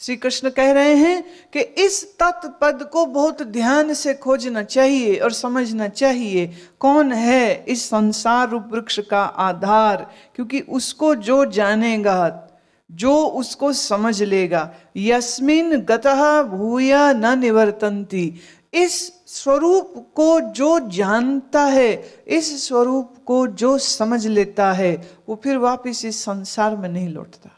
श्री कृष्ण कह रहे हैं कि इस तत्पद को बहुत ध्यान से खोजना चाहिए और समझना चाहिए। कौन है इस संसार रूप वृक्ष का आधार? क्योंकि उसको जो जानेगा, जो उसको समझ लेगा, यस्मिन गतः भूया न निवर्तन्ति, इस स्वरूप को जो जानता है, इस स्वरूप को जो समझ लेता है, वो फिर वापस इस संसार में नहीं लौटता।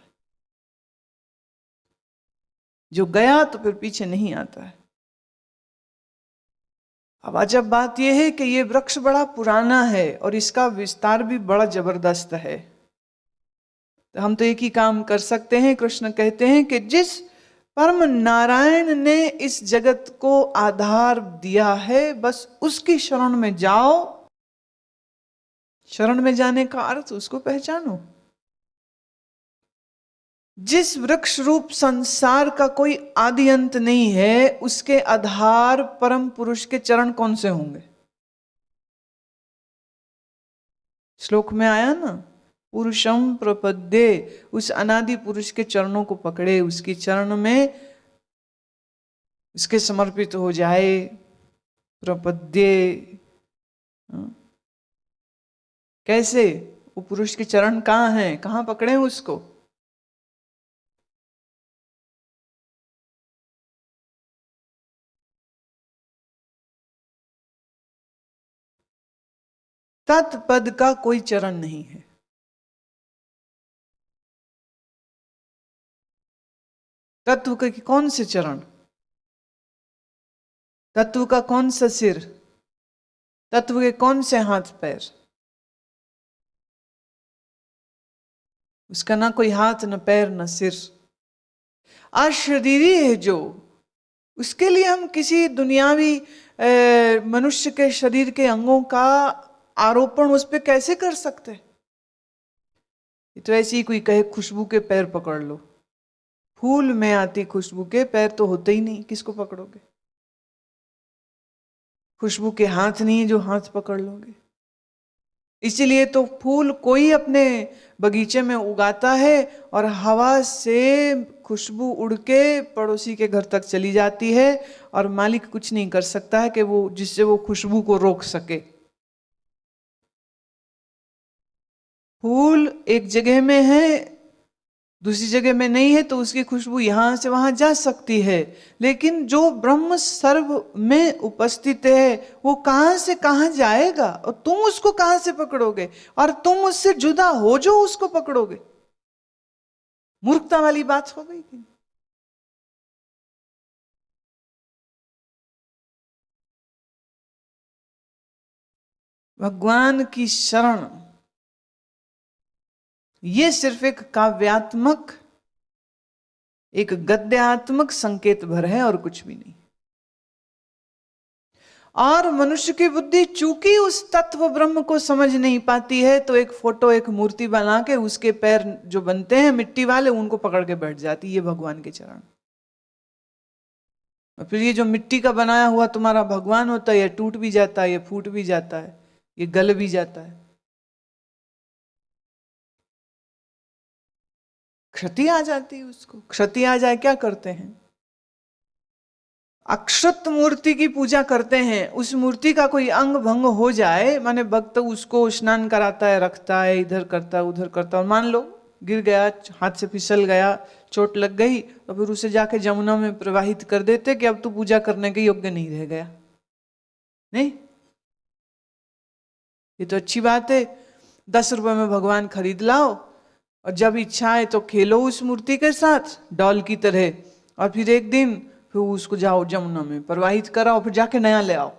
जो गया तो फिर पीछे नहीं आता है। अब अजब बात यह है कि ये वृक्ष बड़ा पुराना है और इसका विस्तार भी बड़ा जबरदस्त है। तो हम तो एक ही काम कर सकते हैं, कृष्ण कहते हैं कि जिस परम नारायण ने इस जगत को आधार दिया है, बस उसकी शरण में जाओ। शरण में जाने का अर्थ उसको पहचानो। जिस वृक्ष रूप संसार का कोई आदि अंत नहीं है, उसके आधार परम पुरुष के चरण कौन से होंगे? श्लोक में आया ना, पुरुषम प्रपद्ये, उस अनादि पुरुष के चरणों को पकड़े, उसके चरण में उसके समर्पित हो जाए। प्रपद्ये कैसे? वो पुरुष के चरण कहाँ हैं? कहाँ पकड़े उसको? तत्पद का कोई चरण नहीं है। तत्व के कौन से चरण? तत्व का कौन सा सिर? तत्व के कौन से हाथ पैर? उसका ना कोई हाथ, न पैर, न सिर। अशरीरी है जो, उसके लिए हम किसी दुनियावी मनुष्य के शरीर के अंगों का आरोपण उस पर कैसे कर सकते? तो ऐसे ही कोई कहे खुशबू के पैर पकड़ लो। फूल में आती खुशबू के पैर तो होते ही नहीं, किसको पकड़ोगे? खुशबू के हाथ नहीं जो हाथ पकड़ लोगे। इसीलिए तो फूल कोई अपने बगीचे में उगाता है और हवा से खुशबू उड़ के पड़ोसी के घर तक चली जाती है और मालिक कुछ नहीं कर सकता है कि वो जिससे वो खुशबू को रोक सके। फूल एक जगह में है, दूसरी जगह में नहीं है, तो उसकी खुशबू यहां से वहां जा सकती है, लेकिन जो ब्रह्म सर्व में उपस्थित है वो कहां से कहां जाएगा और तुम उसको कहां से पकड़ोगे? और तुम उससे जुदा हो जो उसको पकड़ोगे। मूर्खता वाली बात हो गई थी। भगवान की शरण ये सिर्फ एक काव्यात्मक, एक गद्यात्मक संकेत भर है और कुछ भी नहीं। और मनुष्य की बुद्धि चूंकि उस तत्व ब्रह्म को समझ नहीं पाती है, तो एक फोटो, एक मूर्ति बना के उसके पैर जो बनते हैं मिट्टी वाले, उनको पकड़ के बैठ जाती है। ये भगवान के चरण। और फिर ये जो मिट्टी का बनाया हुआ तुम्हारा भगवान होता है, ये टूट भी जाता है, ये फूट भी जाता है, ये गल भी जाता है, क्षति आ जाती है उसको। क्षति आ जाए क्या करते हैं? अक्षत मूर्ति की पूजा करते हैं। उस मूर्ति का कोई अंग भंग हो जाए, माने भक्त उसको स्नान कराता है, रखता है, इधर करता है, उधर करता है, और मान लो गिर गया, हाथ से फिसल गया, चोट लग गई, तो फिर उसे जाके जमुना में प्रवाहित कर देते कि अब तू पूजा करने के योग्य नहीं रह गया। नहीं, ये तो अच्छी बात है। 10 रुपए में भगवान खरीद लाओ और जब इच्छा है तो खेलो उस मूर्ति के साथ डॉल की तरह, और फिर एक दिन फिर उसको जाओ जमुना में प्रवाहित कराओ, फिर जाके नया ले आओ।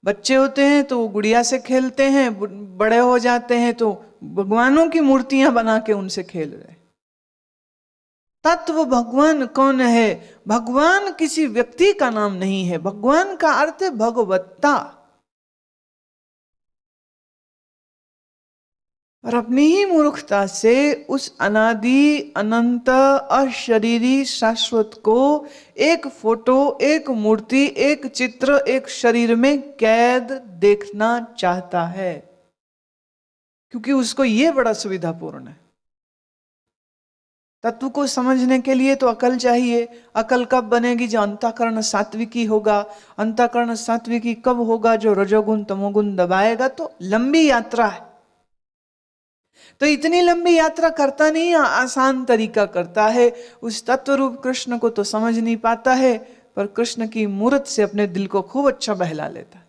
बच्चे होते हैं तो वो गुड़िया से खेलते हैं, बड़े हो जाते हैं तो भगवानों की मूर्तियां बना के उनसे खेल रहे। तत्व भगवान कौन है? भगवान किसी व्यक्ति का नाम नहीं है। भगवान का अर्थ है भगवत्ता। और अपनी ही मूर्खता से उस अनादि अनंत अशरीरी शाश्वत को एक फोटो, एक मूर्ति, एक चित्र, एक शरीर में कैद देखना चाहता है, क्योंकि उसको यह बड़ा सुविधापूर्ण है। तत्व को समझने के लिए तो अकल चाहिए। अकल कब बनेगी? जो अंतःकरण सात्विकी होगा। अंतःकरण सात्विकी कब होगा? जो रजोगुण तमोगुण दबाएगा। तो लंबी यात्रा है। तो इतनी लंबी यात्रा करता नहीं, आसान तरीका करता है। उस तत्व रूप कृष्ण को तो समझ नहीं पाता है, पर कृष्ण की मूर्त से अपने दिल को खूब अच्छा बहला लेता है।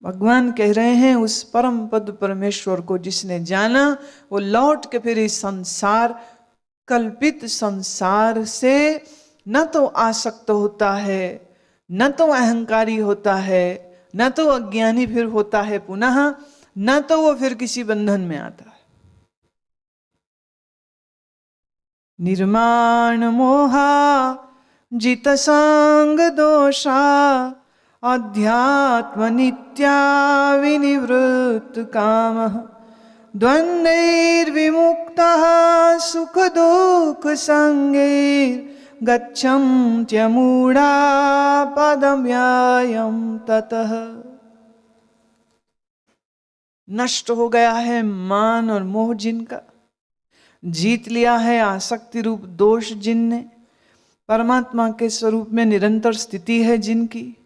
भगवान कह रहे हैं उस परम पद परमेश्वर को जिसने जाना, वो लौट के फिर इस संसार, कल्पित संसार से न तो आसक्त होता है, न तो अहंकारी होता है, न तो अज्ञानी फिर होता है पुनः, न तो वो फिर किसी बंधन में आता है। निर्माण मोहा जित संग दोषा अध्यात्म नित्या विनिवृत्त कामः द्वंद्वैर्विमुक्तः सुख दुख संगैर् गच्छन्त्यमूढा पदव्ययम् ततः। नष्ट हो गया है मान और मोह जिनका, जीत लिया है आसक्ति रूप दोष जिनने, परमात्मा के स्वरूप में निरंतर स्थिति है जिनकी,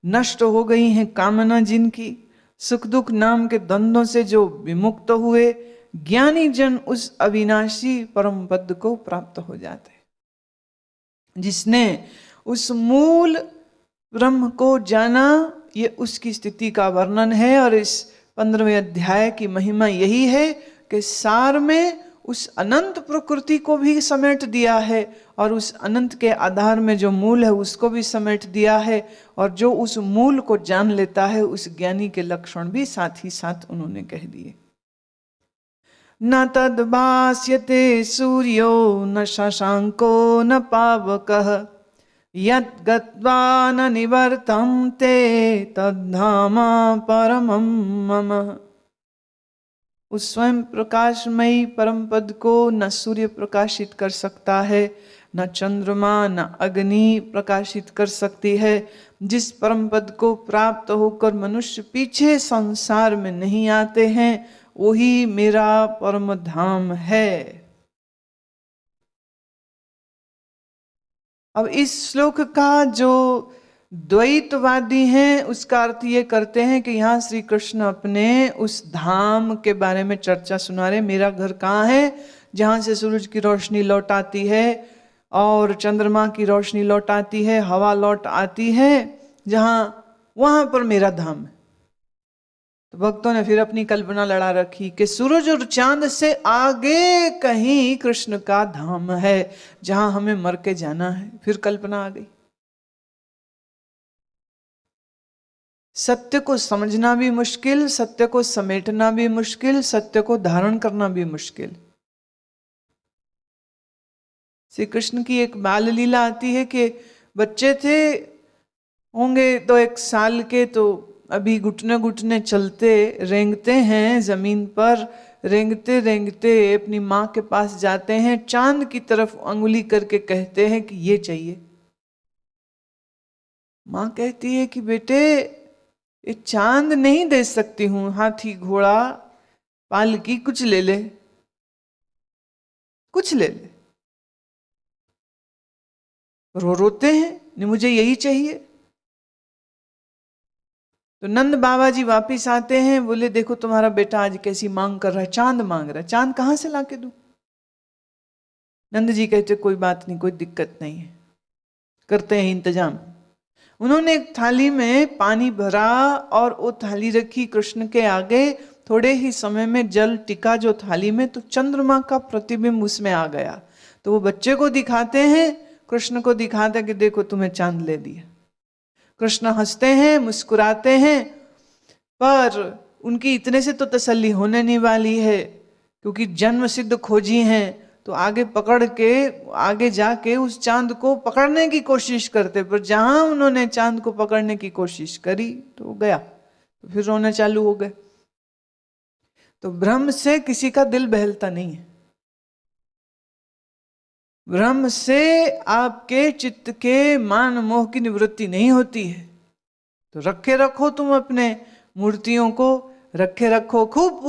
नष्ट हो गई है कामना जिनकी, सुख दुख नाम के द्वंद्वों से जो विमुक्त हुए, ज्ञानी जन उस अविनाशी परम पद को प्राप्त हो जाते हैं। जिसने उस मूल ब्रह्म को जाना, ये उसकी स्थिति का वर्णन है। और इस 15वें अध्याय की महिमा यही है कि सार में उस अनंत प्रकृति को भी समेट दिया है, और उस अनंत के आधार में जो मूल है उसको भी समेट दिया है। और जो उस मूल को जान लेता है, उस ज्ञानी के लक्षण भी साथ ही साथ उन्होंने कह दिए। न तद्भास्यते सूर्यो न शशांको न पावकः यत् गत्वा न निवर्तन्ते तद्धाम परमं मम। उस स्वयं प्रकाशमयी परम पद को न सूर्य प्रकाशित कर सकता है, न चंद्रमा न अग्नि प्रकाशित कर सकती है। जिस परम पद को प्राप्त होकर मनुष्य पीछे संसार में नहीं आते हैं, वही मेरा परम धाम है। अब इस श्लोक का जो द्वैतवादी हैं उसका अर्थ ये करते हैं कि यहाँ श्री कृष्ण अपने उस धाम के बारे में चर्चा सुना रहे। मेरा घर कहाँ है? जहाँ से सूरज की रोशनी लौट आती है और चंद्रमा की रोशनी लौट आती है, हवा लौट आती है, जहाँ वहाँ पर मेरा धाम है। तो भक्तों ने फिर अपनी कल्पना लड़ा रखी कि सूरज और चांद से आगे कहीं कृष्ण का धाम है जहां हमें मर के जाना है। फिर कल्पना आ गई। सत्य को समझना भी मुश्किल, सत्य को समेटना भी मुश्किल, सत्य को धारण करना भी मुश्किल। श्री कृष्ण की एक बाल लीला आती है कि बच्चे थे होंगे तो 1 साल के, तो अभी घुटने घुटने चलते रेंगते हैं जमीन पर, रेंगते रेंगते अपनी माँ के पास जाते हैं, चांद की तरफ अंगुली करके कहते हैं कि ये चाहिए। माँ कहती है कि बेटे ये चांद नहीं दे सकती हूं, हाथी घोड़ा पालकी कुछ ले ले, कुछ ले ले। रोते हैं, नहीं मुझे यही चाहिए। तो नंद बाबा जी वापिस आते हैं, बोले देखो तुम्हारा बेटा आज कैसी मांग कर रहा है, चांद मांग रहा है, चांद कहां से लाके दूं? नंद जी कहते कोई बात नहीं, कोई दिक्कत नहीं है, करते हैं इंतजाम। उन्होंने एक थाली में पानी भरा और वो थाली रखी कृष्ण के आगे। थोड़े ही समय में जल टिका जो थाली में, तो चंद्रमा का प्रतिबिंब उसमें आ गया। तो वो बच्चे को दिखाते हैं, कृष्ण को दिखाते कि देखो तुम्हें चांद ले दिया। कृष्ण हंसते हैं, मुस्कुराते हैं, पर उनकी इतने से तो तसल्ली होने नहीं वाली है, क्योंकि जन्म सिद्ध खोजी हैं। तो आगे पकड़ के, आगे जाके उस चांद को पकड़ने की कोशिश करते, पर जहां उन्होंने चांद को पकड़ने की कोशिश करी तो गया, तो फिर रोने चालू हो गए। तो भ्रम से किसी का दिल बहलता नहीं है। भ्रम से आपके चित्त के मान मोह की निवृत्ति नहीं होती है। तो रखे रखो तुम अपने मूर्तियों को, रखे रखो, खूब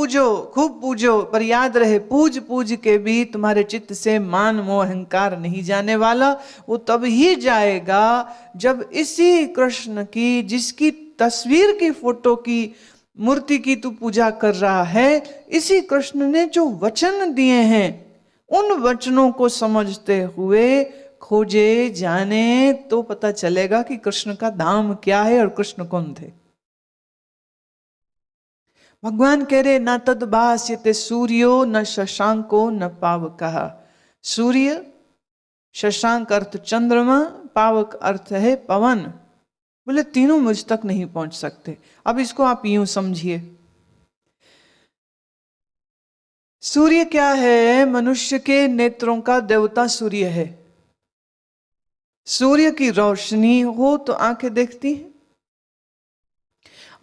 पूजो, पर याद रहे पूज पूज के भी तुम्हारे चित्त से मान मोह अहंकार नहीं जाने वाला। वो तब ही जाएगा जब इसी कृष्ण की, जिसकी तस्वीर की, फोटो की, मूर्ति की तू पूजा कर रहा है, इसी कृष्ण ने जो वचन दिए हैं उन वचनों को समझते हुए खोजे जाने, तो पता चलेगा कि कृष्ण का धाम क्या है और कृष्ण कौन थे। भगवान कह रहे न तद भास्यते सूर्यो न शशांको न पावकः। सूर्य, शशांक अर्थ चंद्रमा, पावक अर्थ है पवन। बोले तीनों मुझ तक नहीं पहुंच सकते। अब इसको आप यूं समझिए, सूर्य क्या है? मनुष्य के नेत्रों का देवता सूर्य है। सूर्य की रोशनी हो तो आंखें देखती हैं,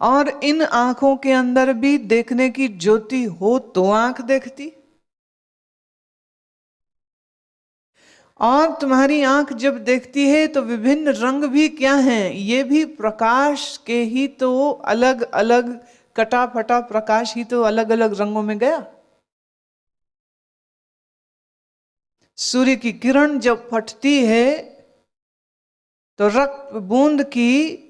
और इन आंखों के अंदर भी देखने की ज्योति हो तो आंख देखती। और तुम्हारी आंख जब देखती है तो विभिन्न रंग भी क्या हैं? ये भी प्रकाश के ही तो अलग अलग, कटा फटा प्रकाश ही तो अलग अलग रंगों में गया। सूर्य की किरण जब फटती है तो रक्त बूंद की,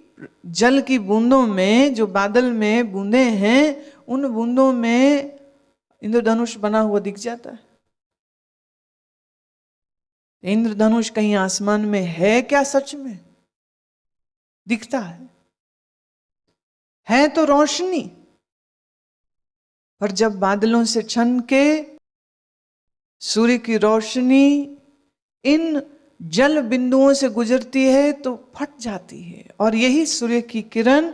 जल की बूंदों में, जो बादल में बूंदे हैं, उन बूंदों में इंद्रधनुष बना हुआ दिख जाता है। इंद्रधनुष कहीं आसमान में है क्या? सच में दिखता है तो रोशनी, पर जब बादलों से छन के सूर्य की रोशनी इन जल बिंदुओं से गुजरती है तो फट जाती है। और यही सूर्य की किरण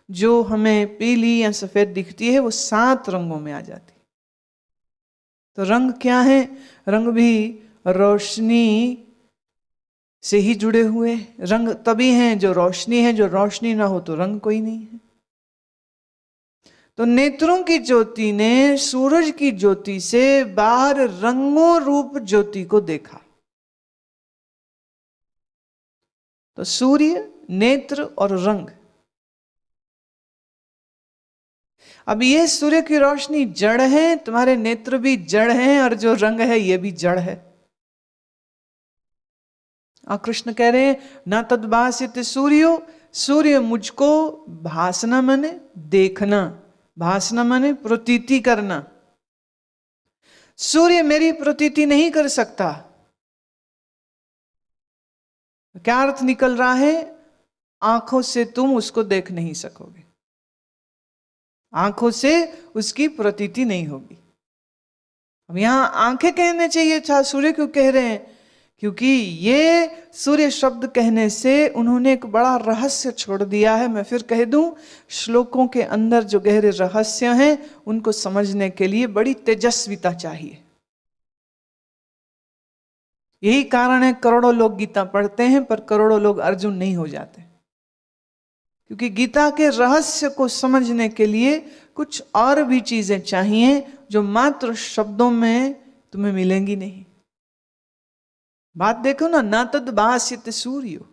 जो हमें पीली या सफेद दिखती है, वो 7 रंगों में आ जाती है। तो रंग क्या है? रंग भी रोशनी से ही जुड़े हुए। रंग तभी हैं जो रोशनी है, जो रोशनी ना हो तो रंग कोई नहीं है। तो नेत्रों की ज्योति ने सूरज की ज्योति से बाहर रंगों रूप ज्योति को देखा। तो सूर्य, नेत्र और रंग। अब ये सूर्य की रोशनी जड़ है, तुम्हारे नेत्र भी जड़ हैं, और जो रंग है ये भी जड़ है। और कृष्ण कह रहे हैं ना तद भास्यते सूर्यो, सूर्य मुझको भासना माने देखना, भासना माने प्रतीति करना। सूर्य मेरी प्रतीति नहीं कर सकता। क्या अर्थ निकल रहा है? आंखों से तुम उसको देख नहीं सकोगे, आंखों से उसकी प्रतीति नहीं होगी। अब यहां आंखें कहने चाहिए था, सूर्य क्यों कह रहे हैं? क्योंकि ये सूर्य शब्द कहने से उन्होंने एक बड़ा रहस्य छोड़ दिया है। मैं फिर कह दूं, श्लोकों के अंदर जो गहरे रहस्य हैं उनको समझने के लिए बड़ी तेजस्विता चाहिए। यही कारण है करोड़ों लोग गीता पढ़ते हैं पर करोड़ों लोग अर्जुन नहीं हो जाते, क्योंकि गीता के रहस्य को समझने के लिए कुछ और भी चीजें चाहिए जो मात्र शब्दों में तुम्हें मिलेंगी नहीं। बात देखो ना, ना तद भास्यते सूर्यो,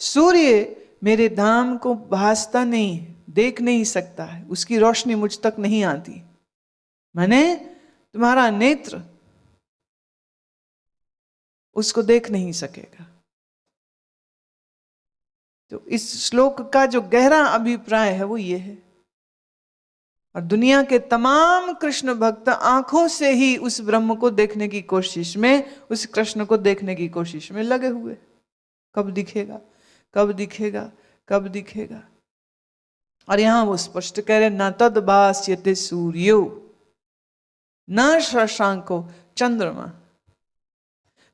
सूर्य मेरे धाम को भासता नहीं है, देख नहीं सकता है, उसकी रोशनी मुझ तक नहीं आती। माने तुम्हारा नेत्र उसको देख नहीं सकेगा। तो इस श्लोक का जो गहरा अभिप्राय है वो ये है। और दुनिया के तमाम कृष्ण भक्त आंखों से ही उस ब्रह्म को देखने की कोशिश में, उस कृष्ण को देखने की कोशिश में लगे हुए। कब दिखेगा, कब दिखेगा, कब दिखेगा। और यहां वो स्पष्ट कह रहे न तद भास्यते सूर्यो न शशांको, चंद्रमा।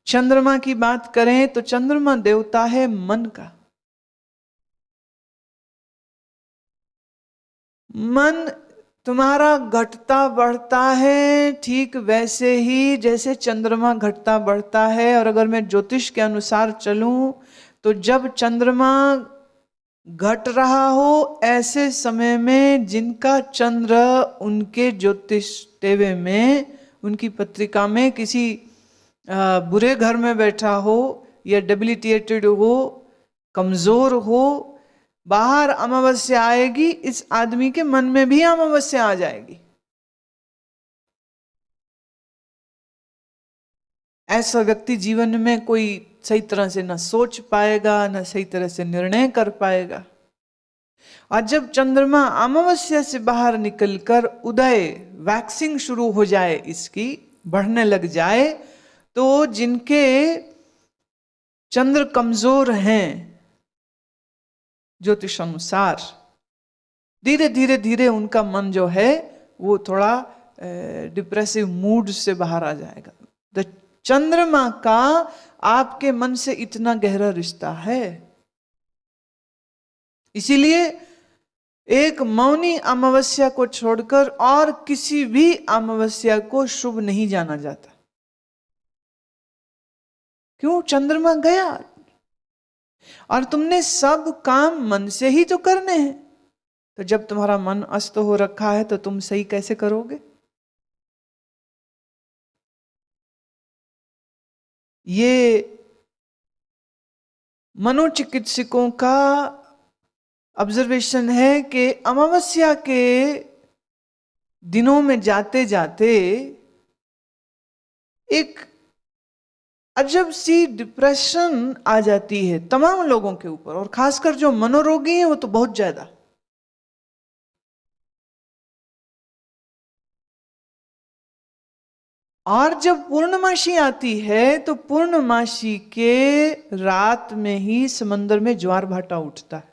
चंद्रमा की बात करें तो चंद्रमा देवता है मन का। मन तुम्हारा घटता बढ़ता है ठीक वैसे ही जैसे चंद्रमा घटता बढ़ता है। और अगर मैं ज्योतिष के अनुसार चलूं तो जब चंद्रमा घट रहा हो ऐसे समय में जिनका चंद्र उनके ज्योतिष टेवे में, उनकी पत्रिका में किसी बुरे घर में बैठा हो या डेबिलिटेटेड हो, कमजोर हो, बाहर अमावस्या आएगी, इस आदमी के मन में भी अमावस्या आ जाएगी। ऐसा व्यक्ति जीवन में कोई सही तरह से न सोच पाएगा, न सही तरह से निर्णय कर पाएगा। और जब चंद्रमा अमावस्या से बाहर निकलकर उदय वैक्सिंग शुरू हो जाए, इसकी बढ़ने लग जाए, तो जिनके चंद्र कमजोर हैं ज्योतिष अनुसार, धीरे धीरे धीरे उनका मन जो है वो थोड़ा डिप्रेसिव मूड से बाहर आ जाएगा। तो चंद्रमा का आपके मन से इतना गहरा रिश्ता है, इसीलिए एक मौनी अमावस्या को छोड़कर और किसी भी अमावस्या को शुभ नहीं जाना जाता। क्यों? चंद्रमा गया और तुमने सब काम मन से ही तो करने हैं। तो जब तुम्हारा मन अस्त हो रखा है तो तुम सही कैसे करोगे? ये मनोचिकित्सकों का ऑब्जर्वेशन है कि अमावस्या के दिनों में जाते जाते एक अजब सी डिप्रेशन आ जाती है तमाम लोगों के ऊपर, और खासकर जो मनोरोगी हैं वो तो बहुत ज्यादा। और जब पूर्णमासी आती है तो पूर्णमासी के रात में ही समंदर में ज्वार भाटा उठता है।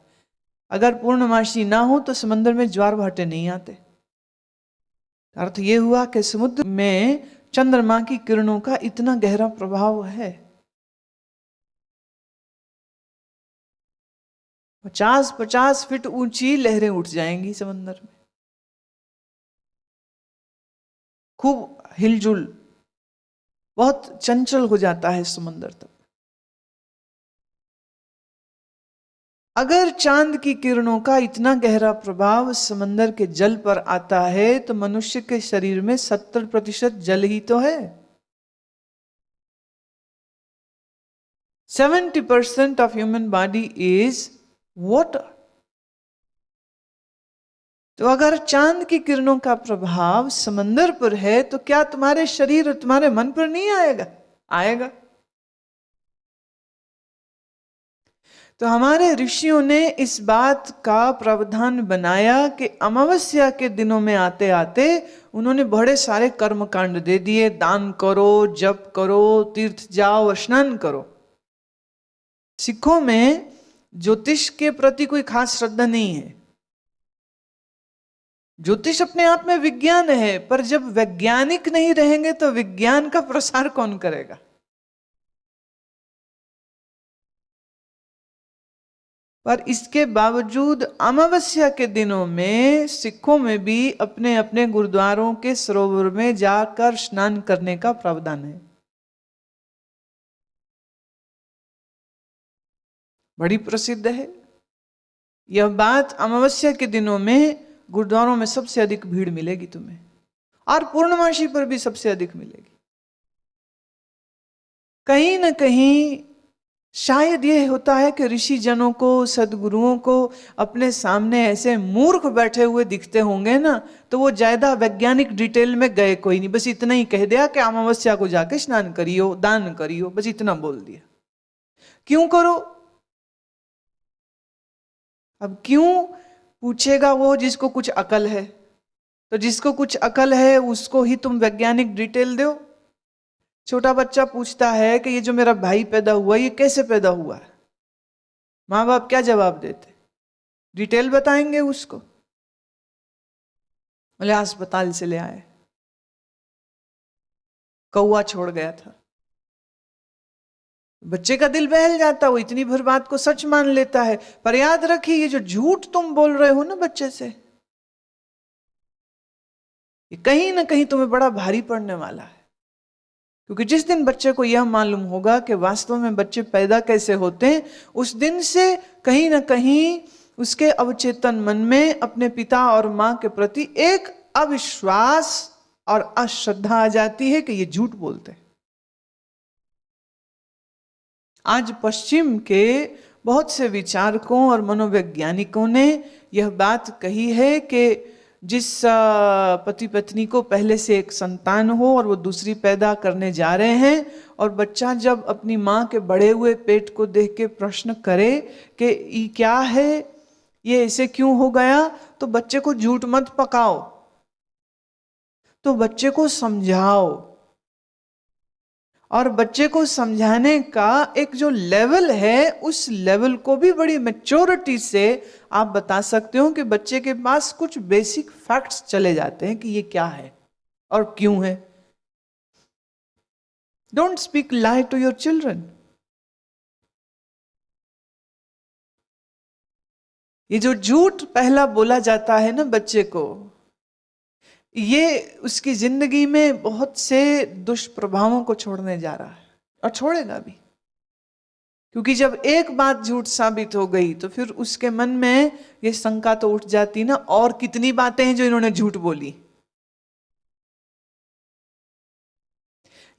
अगर पूर्णमासी ना हो तो समंदर में ज्वार भाटे नहीं आते। अर्थ ये हुआ कि समुद्र में चंद्रमा की किरणों का इतना गहरा प्रभाव है। 50-50 फीट ऊंची लहरें उठ जाएंगी समंदर में, खूब हिलजुल, बहुत चंचल हो जाता है समंदर तब। अगर चांद की किरणों का इतना गहरा प्रभाव समंदर के जल पर आता है तो मनुष्य के शरीर में 70% जल ही तो है। 70% of human body is water. तो अगर चांद की किरणों का प्रभाव समंदर पर है तो क्या तुम्हारे शरीर और तुम्हारे मन पर नहीं आएगा? आएगा। तो हमारे ऋषियों ने इस बात का प्रावधान बनाया कि अमावस्या के दिनों में आते आते उन्होंने बड़े सारे कर्म कांड दे दिए। दान करो, जप करो, तीर्थ जाओ और स्नान करो। सिखों में ज्योतिष के प्रति कोई खास श्रद्धा नहीं है। ज्योतिष अपने आप में विज्ञान है, पर जब वैज्ञानिक नहीं रहेंगे तो विज्ञान का प्रसार कौन करेगा? पर इसके बावजूद अमावस्या के दिनों में सिखों में भी अपने अपने गुरुद्वारों के सरोवर में जाकर स्नान करने का प्रावधान है। बड़ी प्रसिद्ध है यह बात। अमावस्या के दिनों में गुरुद्वारों में सबसे अधिक भीड़ मिलेगी तुम्हें, और पूर्णमासी पर भी सबसे अधिक मिलेगी। कहीं ना कहीं शायद यह होता है कि ऋषि जनों को, सदगुरुओं को अपने सामने ऐसे मूर्ख बैठे हुए दिखते होंगे ना, तो वो ज्यादा वैज्ञानिक डिटेल में गए कोई नहीं। बस इतना ही कह दिया कि अमावस्या को जाके स्नान करियो, दान करियो, बस इतना बोल दिया। क्यों करो? अब क्यों पूछेगा वो जिसको कुछ अकल है। तो जिसको कुछ अकल है उसको ही तुम वैज्ञानिक डिटेल दो। छोटा बच्चा पूछता है कि ये जो मेरा भाई पैदा हुआ ये कैसे पैदा हुआ है, माँ बाप क्या जवाब देते? डिटेल बताएंगे उसको। बोले अस्पताल से ले आए, कौवा छोड़ गया था। बच्चे का दिल बहल जाता, वो इतनी भर बात को सच मान लेता है। पर याद रखिए ये जो झूठ तुम बोल रहे हो ना बच्चे से, ये कहीं ना कहीं तुम्हें बड़ा भारी पड़ने वाला है। क्योंकि जिस दिन बच्चे को यह मालूम होगा कि वास्तव में बच्चे पैदा कैसे होते हैं, उस दिन से कहीं ना कहीं उसके अवचेतन मन में अपने पिता और मां के प्रति एक अविश्वास और अश्रद्धा आ जाती है कि ये झूठ बोलते हैं। आज पश्चिम के बहुत से विचारकों और मनोवैज्ञानिकों ने यह बात कही है कि जिस पति पत्नी को पहले से एक संतान हो और वो दूसरी पैदा करने जा रहे हैं, और बच्चा जब अपनी माँ के बढ़े हुए पेट को देख के प्रश्न करे कि ये क्या है, ये ऐसे क्यों हो गया, तो बच्चे को झूठ मत पकाओ, तो बच्चे को समझाओ। और बच्चे को समझाने का एक जो लेवल है, उस लेवल को भी बड़ी मैच्योरिटी से आप बता सकते हो कि बच्चे के पास कुछ बेसिक फैक्ट्स चले जाते हैं कि ये क्या है और क्यों है। Don't speak lie to your children. ये जो झूठ पहला बोला जाता है ना बच्चे को, ये उसकी जिंदगी में बहुत से दुष्प्रभावों को छोड़ने जा रहा है, और छोड़ेगा भी। क्योंकि जब एक बात झूठ साबित हो गई तो फिर उसके मन में ये शंका तो उठ जाती ना, और कितनी बातें हैं जो इन्होंने झूठ बोली।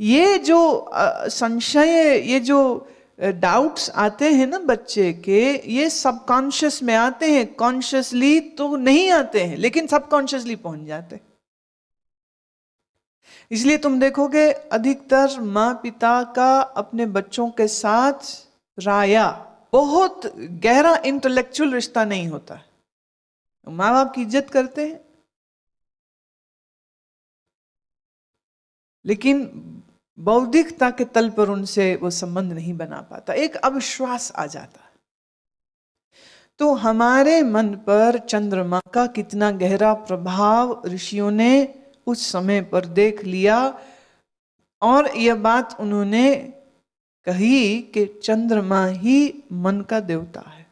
ये जो संशय, ये जो डाउट्स आते हैं ना बच्चे के, ये सबकॉन्शियस में आते हैं, कॉन्शियसली तो नहीं आते हैं, लेकिन सबकॉन्शियसली पहुंच जाते हैं। इसलिए तुम देखोगे अधिकतर माँ पिता का अपने बच्चों के साथ राया बहुत गहरा इंटेलेक्चुअल रिश्ता नहीं होता है। माँ बाप की इज्जत करते हैं, लेकिन बौद्धिकता के तल पर उनसे वो संबंध नहीं बना पाता, एक अविश्वास आ जाता है। तो हमारे मन पर चंद्रमा का कितना गहरा प्रभाव ऋषियों ने उस समय पर देख लिया, और यह बात उन्होंने कही कि चंद्रमा ही मन का देवता है।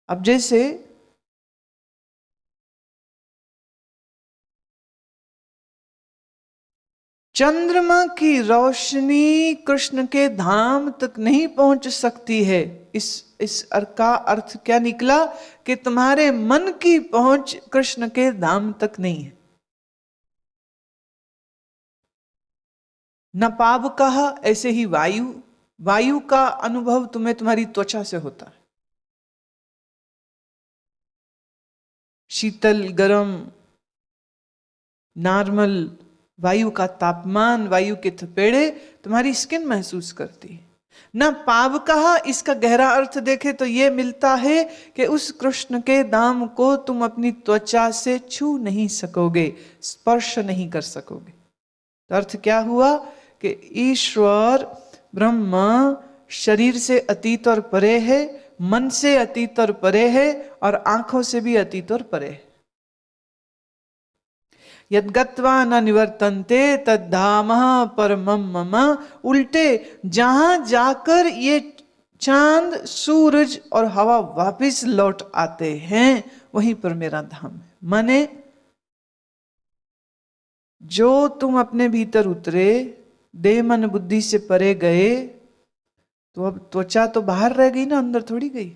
अब जैसे चंद्रमा की रोशनी कृष्ण के धाम तक नहीं पहुंच सकती है, इस का अर्थ क्या निकला कि तुम्हारे मन की पहुंच कृष्ण के धाम तक नहीं है। न पाव कहा, ऐसे ही वायु का अनुभव तुम्हें तुम्हारी त्वचा से होता है। शीतल, गरम, नॉर्मल वायु का तापमान, वायु के थपेड़े तुम्हारी स्किन महसूस करती है। न पाव कहा, इसका गहरा अर्थ देखे तो यह मिलता है कि उस कृष्ण के धाम को तुम अपनी त्वचा से छू नहीं सकोगे, स्पर्श नहीं कर सकोगे। तो अर्थ क्या हुआ कि ईश्वर ब्रह्म शरीर से अतीत और परे है, मन से अतीत और परे है, और आंखों से भी अतीत और परे है। यद्गत्वा न निवर्तन्ते तद्धाम परमं मम। उल्टे जहां जाकर ये चांद, सूरज और हवा वापिस लौट आते हैं, वहीं पर मेरा धाम है। माने जो तुम अपने भीतर उतरे, देह मन बुद्धि से परे गए, तो अब त्वचा तो बाहर रह गई ना, अंदर थोड़ी गई।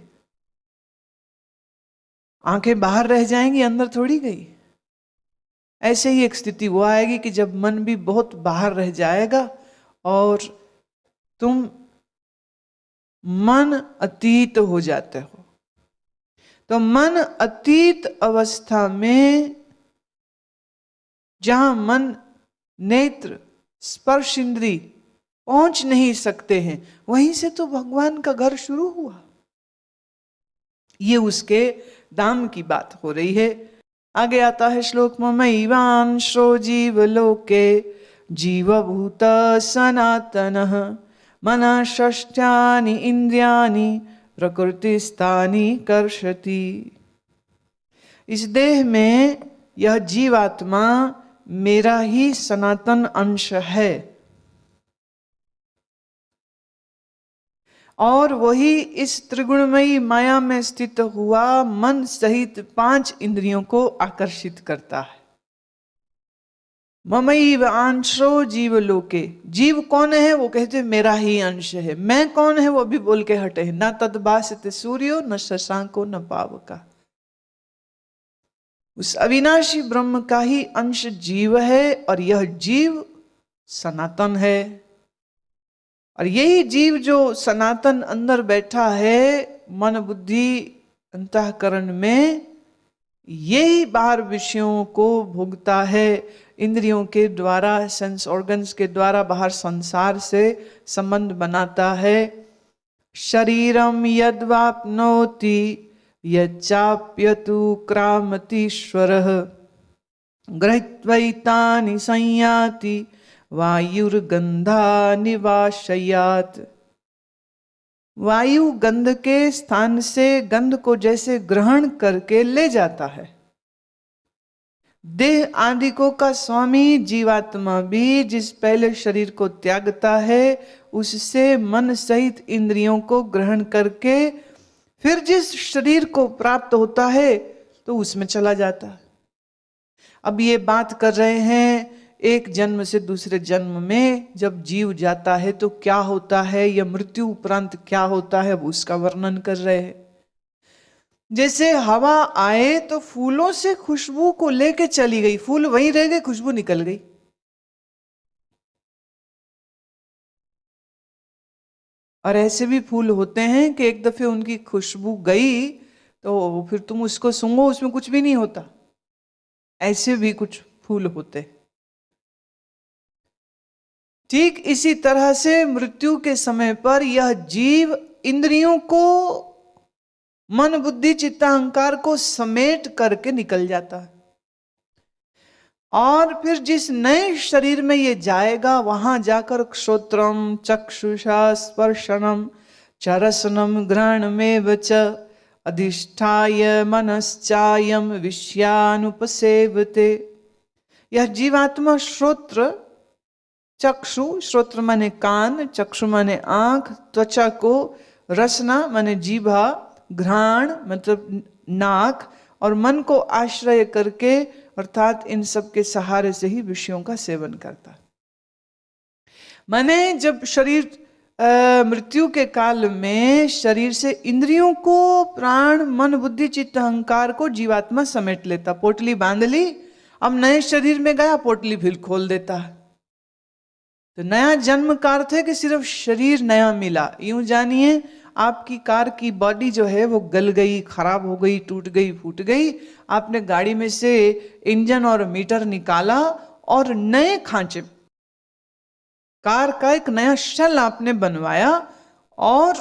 आंखें बाहर रह जाएंगी, अंदर थोड़ी गई। ऐसे ही एक स्थिति वो आएगी कि जब मन भी बहुत बाहर रह जाएगा और तुम मन अतीत हो जाते हो। तो मन अतीत अवस्था में, जहां मन, नेत्र, स्पर्श इंद्री पहुंच नहीं सकते हैं, वहीं से तो भगवान का घर शुरू हुआ। ये उसके दाम की बात हो रही है। आगे आता है श्लोक, ममैवांशो जीवलोके जीवभूत सनातनः मनः षष्ट्यानि इंद्रियाणि प्रकृतिस्थानि कर्षति। इस देह में यह जीवात्मा मेरा ही सनातन अंश है, और वही इस त्रिगुणमयी माया में स्थित हुआ मन सहित 5 इंद्रियों को आकर्षित करता है। ममैव अंशो जीवलोके। जीव कौन है? वो कहते मेरा ही अंश है। मैं कौन है? वो भी बोल के हटे, न तद्भासते सूर्यो न शशांको न पावका। उस अविनाशी ब्रह्म का ही अंश जीव है, और यह जीव सनातन है। और यही जीव जो सनातन अंदर बैठा है मन बुद्धि अंतःकरण में, यही बाहर विषयों को भोगता है, इंद्रियों के द्वारा, सेंस ऑर्गन्स के द्वारा बाहर संसार से संबंध बनाता है। शरीरम यद्वाप्नोति यच्चाप्यतु क्रामतीश्वरः गृहीत्वैतानि संयाति वायुर्गंधा निवाशयात। वायु गंध के स्थान से गंध को जैसे ग्रहण करके ले जाता है, देह आदिकों का स्वामी जीवात्मा भी जिस पहले शरीर को त्यागता है, उससे मन सहित इंद्रियों को ग्रहण करके फिर जिस शरीर को प्राप्त होता है तो उसमें चला जाता है। अब ये बात कर रहे हैं एक जन्म से दूसरे जन्म में जब जीव जाता है तो क्या होता है, या मृत्यु उपरांत क्या होता है, उसका वर्णन कर रहे हैं। जैसे हवा आए तो फूलों से खुशबू को लेके चली गई, फूल वहीं रह गए, खुशबू निकल गई। और ऐसे भी फूल होते हैं कि एक दफे उनकी खुशबू गई तो फिर तुम उसको सूंघो, उसमें कुछ भी नहीं होता। ऐसे भी कुछ फूल होते। ठीक इसी तरह से मृत्यु के समय पर यह जीव इंद्रियों को, मन बुद्धि चित्त अहंकार को समेट करके निकल जाता है, और फिर जिस नए शरीर में ये जाएगा वहां जाकर श्रोत्रम चक्षुषा स्पर्शनम चरसनम घ्राणमेव च अधिष्ठाय मनश्चायम विषयानुपसेवते। यह जीवात्मा श्रोत्र, चक्षु, श्रोत्र माने कान, चक्षु माने आंख, त्वचा को, रसना माने जीभा, घ्राण मतलब नाक, और मन को आश्रय करके अर्थात इन सब के सहारे से ही विषयों का सेवन करता है। माने जब शरीर मृत्यु के काल में शरीर से इंद्रियों को, प्राण मन बुद्धि चित्त अहंकार को जीवात्मा समेट लेता, पोटली बांध ली, अब नए शरीर में गया, पोटली फिर खोल देता है। तो नया जन्म का अर्थ है कि सिर्फ शरीर नया मिला। यूं जानिए आपकी कार की बॉडी जो है वो गल गई, खराब हो गई, टूट गई, फूट गई, आपने गाड़ी में से इंजन और मीटर निकाला और नए खांचे, कार का एक नया शेल आपने बनवाया और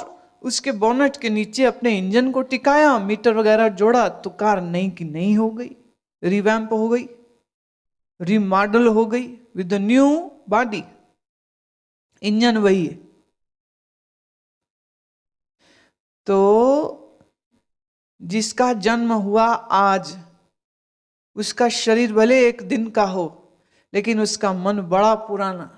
उसके बोनट के नीचे अपने इंजन को टिकाया, मीटर वगैरह जोड़ा, तो कार नई की नई हो गई, रिवैम्प हो गई, रिमॉडल हो गई with the new body. Engine वही है। तो जिसका जन्म हुआ आज, उसका शरीर भले एक दिन का हो, लेकिन उसका मन बड़ा पुराना,